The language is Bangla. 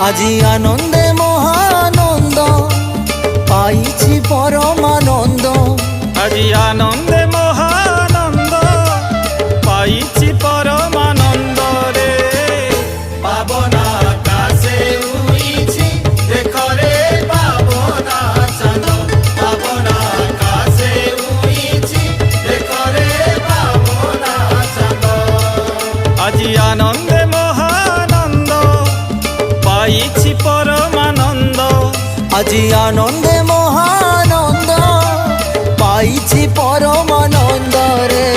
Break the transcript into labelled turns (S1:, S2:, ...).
S1: আজি আনন্দে মহানন্দ পাইছি পরমানন্দ।
S2: আজি আনন্দে মহানন্দ পাইছি পরমানন্দ রে।
S3: পাবনা আকাশে উড়িছি দেখো রে পাবনা চাঁদ। পাবনা আকাশে উড়িছি দেখো রে পাবনা চাঁদ।
S2: আজি আনন্দে মহানন্দ পাইছি পরমানন্দ।
S1: আজি আনন্দে মহানন্দ পাইছি পরমানন্দ রে।